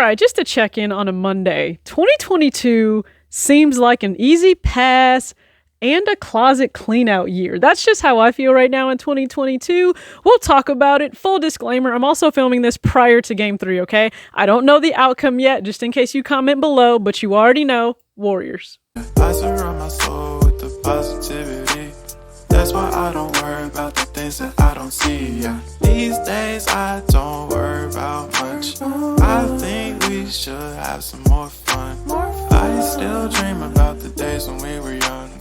right, just to check in on a Monday, 2022 seems like an easy pass and a closet clean out year. That's just how I feel right now in 2022. We'll talk about it. Full disclaimer, I'm also filming this prior to game 3, okay? I don't know the outcome yet, just in case you comment below, but you already know, Warriors. I surround my soul with the positivity. That's why I don't worry about the things that I don't see. Yeah. These days I don't worry about much. I think we should have some more fun. I still dream about the days when we were young.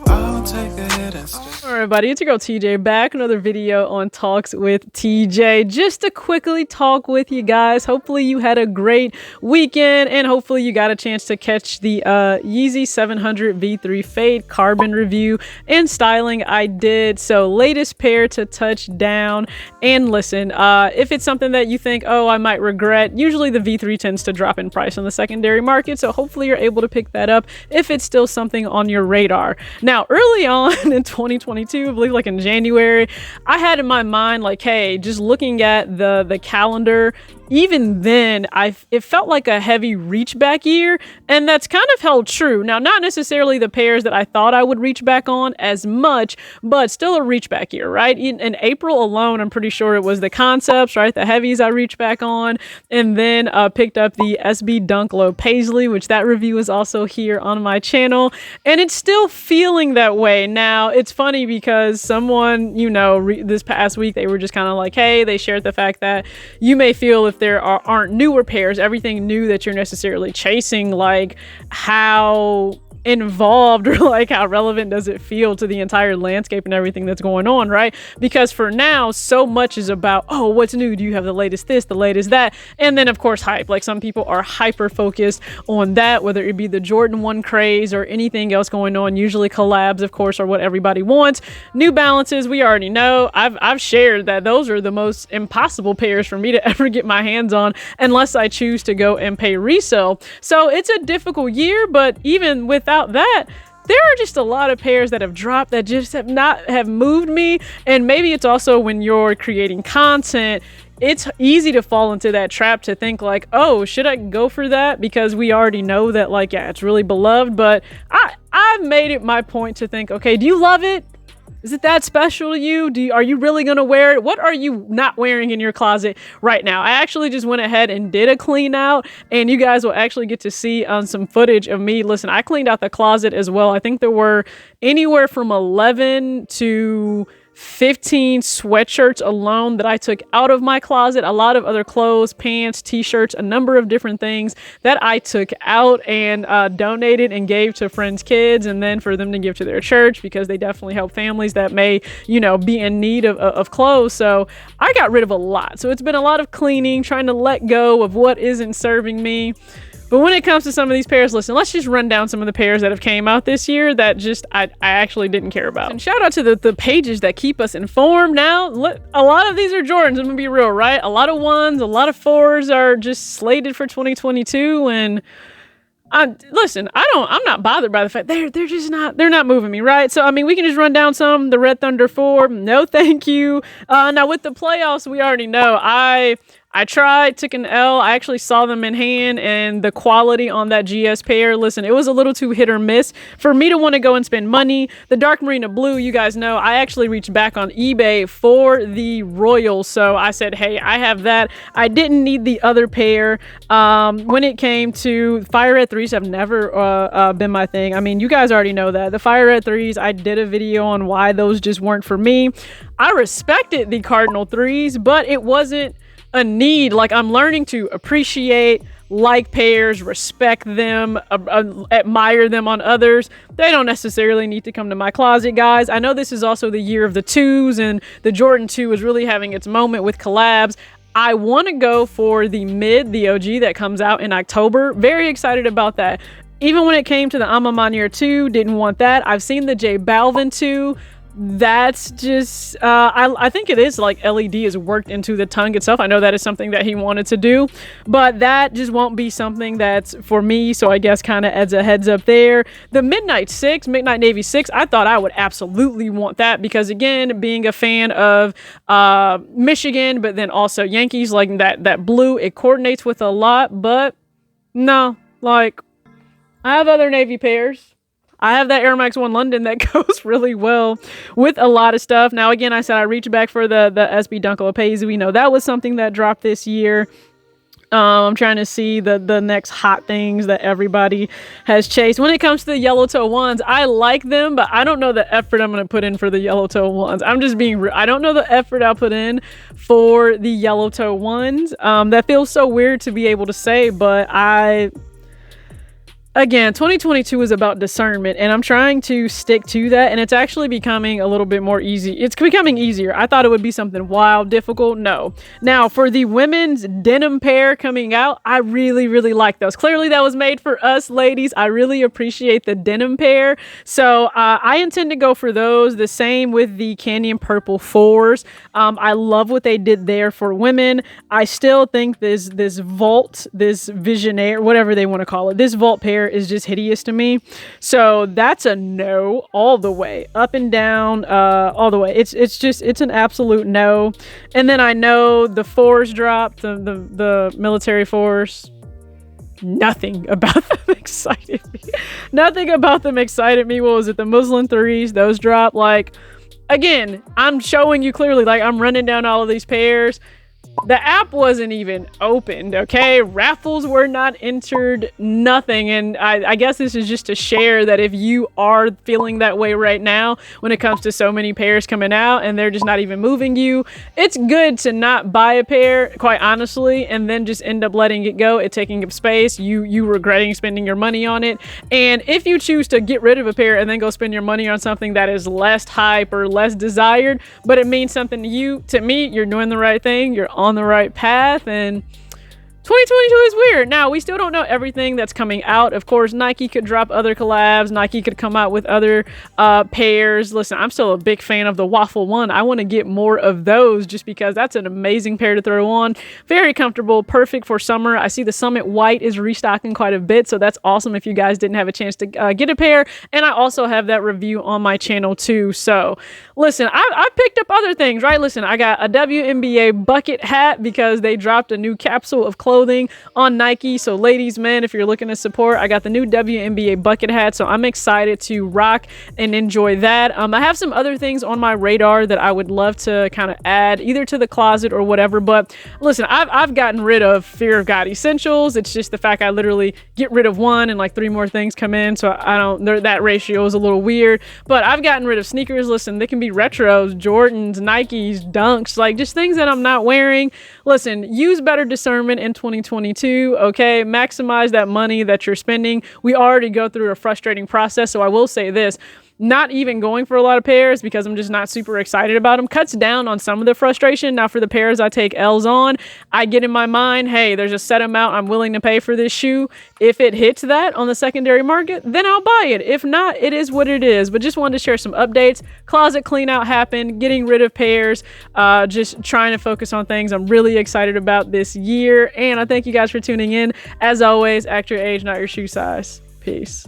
I'll take the hit and stay. Alright everybody, it's your girl TJ back. Another video on Talks with TJ. Just to quickly talk with you guys. Hopefully you had a great weekend and hopefully you got a chance to catch the Yeezy 700 V3 Fade Carbon review and styling I did. So latest pair to touch down. And listen, if it's something that you think, oh, I might regret, usually the V3 tends to drop in price on the secondary market. So hopefully you're able to pick that up if it's still something on your radar. Now, early on in 2022, I believe like in January, I had in my mind like, hey, just looking at the calendar, even then it felt like a heavy reach back year, and that's kind of held true. Now, not necessarily the pairs that I thought I would reach back on as much, but still a reach back year, right? In April alone, I'm pretty sure it was the concepts, right? The heavies I reached back on, and then picked up the SB Dunk Low Paisley, which that review is also here on my channel, and it's still feeling that way. Now, it's funny because someone, you know, this past week, they were just kind of like, hey, they shared the fact that you may feel if there aren't newer pairs, everything new that you're necessarily chasing, like how involved or like how relevant does it feel to the entire landscape and everything that's going on, right? Because for now, so much is about, oh, what's new? Do you have the latest this, the latest that? And then of course hype. Like some people are hyper focused on that, whether it be the Jordan 1 craze or anything else going on. Usually collabs, of course, are what everybody wants. New Balances, we already know. I've shared that those are the most impossible pairs for me to ever get my hands on unless I choose to go and pay resale. So it's a difficult year, but even without that, there are just a lot of pairs that have dropped that just have moved me. And maybe it's also when you're creating content, it's easy to fall into that trap to think like, oh, should I go for that? Because we already know that, like, yeah, it's really beloved. But I've made it my point to think, okay, do you love it? Is it that special to you? Are you really going to wear it? What are you not wearing in your closet right now? I actually just went ahead and did a clean out, and you guys will actually get to see some footage of me. Listen, I cleaned out the closet as well. I think there were anywhere from 11 to 15 sweatshirts alone that I took out of my closet. A lot of other clothes, pants, t-shirts, a number of different things that I took out and donated and gave to friends' kids, and then for them to give to their church because they definitely help families that may, you know, be in need of clothes. So I got rid of a lot. So it's been a lot of cleaning, trying to let go of what isn't serving me. But when it comes to some of these pairs, listen, let's just run down some of the pairs that have came out this year that just I actually didn't care about. And shout out to the pages that keep us informed. Now, a lot of these are Jordans, I'm gonna be real, right? A lot of 1s, a lot of 4s are just slated for 2022, and listen, I'm not bothered by the fact they're not moving me, right? So I mean, we can just run down some. The Red Thunder 4, no thank you. Now with the playoffs, we already know I tried, took an L. I actually saw them in hand, and the quality on that GS pair, listen, it was a little too hit or miss for me to want to go and spend money. The Dark Marina Blue, you guys know, I actually reached back on eBay for the Royals, so I said, hey, I have that. I didn't need the other pair. When it came to Fire Red 3s, have never been my thing. I mean, you guys already know that. The Fire Red 3s, I did a video on why those just weren't for me. I respected the Cardinal 3s, but it wasn't a need. Like, I'm learning to appreciate, like pairs, respect them, admire them on others. They don't necessarily need to come to my closet, guys. I know this is also the year of the 2s, and the Jordan 2 is really having its moment with collabs. I want to go for the mid, the OG that comes out in October. Very excited about that. Even when it came to the Ama Manier 2, didn't want that. I've seen the J Balvin 2. that's just I think it is like LED is worked into the tongue itself. I know that is something that he wanted to do, but that just won't be something that's for me, so I guess kind of adds a heads up there. The Midnight Navy 6, I thought I would absolutely want that because again, being a fan of Michigan but then also Yankees, like that blue, it coordinates with a lot. But no, like I have other Navy pairs. I have that Air Max 1 London that goes really well with a lot of stuff. Now, again, I said I reached back for the SB Dunkel Apaze. We know that was something that dropped this year. I'm trying to see the next hot things that everybody has chased. When it comes to the yellowtail ones, I like them, but I don't know the effort I'm going to put in for the yellowtail ones. I'm just being real. I don't know the effort I'll put in for the yellowtail ones. That feels so weird to be able to say, but Again, 2022 is about discernment, and I'm trying to stick to that, and it's actually becoming a little bit more easy. It's becoming easier. I thought it would be something wild, difficult. No. Now, for the women's denim pair coming out, I really, really like those. Clearly, that was made for us ladies. I really appreciate the denim pair. So, I intend to go for those. The same with the Canyon Purple 4s. I love what they did there for women. I still think this Vault, this Visionaire, whatever they want to call it, this Vault pair is just hideous to me. So that's a no all the way, up and down, all the way. It's an absolute no. And then I know the 4s dropped, the military force. Nothing about them excited me. Nothing about them excited me. What was it? The Muslim 3s, those dropped. Like, again, I'm showing you clearly, like, I'm running down all of these pairs. The app wasn't even opened, okay? Raffles were not entered, nothing. And I guess this is just to share that if you are feeling that way right now when it comes to so many pairs coming out and they're just not even moving you, it's good to not buy a pair, quite honestly, and then just end up letting it go, it taking up space, you regretting spending your money on it. And if you choose to get rid of a pair and then go spend your money on something that is less hype or less desired, but it means something to you, to me, you're doing the right thing. You're on the right path, and 2022 is weird. Now, we still don't know everything that's coming out. Of course, Nike could drop other collabs. Nike could come out with other pairs. Listen, I'm still a big fan of the Waffle 1. I want to get more of those just because that's an amazing pair to throw on. Very comfortable, perfect for summer. I see the Summit White is restocking quite a bit, so that's awesome if you guys didn't have a chance to get a pair. And I also have that review on my channel too. So, listen, I've picked up other things, right? Listen, I got a WNBA bucket hat because they dropped a new capsule of clothing on Nike. So ladies, men, if you're looking to support, I got the new WNBA bucket hat. So I'm excited to rock and enjoy that. I have some other things on my radar that I would love to kind of add either to the closet or whatever. But listen, I've gotten rid of Fear of God essentials. It's just the fact I literally get rid of one and like 3 more things come in. So I don't, that ratio is a little weird, but I've gotten rid of sneakers. Listen, they can be retros, Jordans, Nikes, Dunks, like just things that I'm not wearing. Listen, use better discernment in 2022, okay? Maximize that money that you're spending. We already go through a frustrating process, so I will say this. Not even going for a lot of pairs because I'm just not super excited about them cuts down on some of the frustration. Now for the pairs I take L's on, I get in my mind, hey, there's a set amount I'm willing to pay for this shoe. If it hits that on the secondary market, then I'll buy it. If not, it is what it is. But just wanted to share some updates. Closet clean out happened, getting rid of pairs, just trying to focus on things I'm really excited about this year. And I thank you guys for tuning in. As always, act your age, not your shoe size. Peace.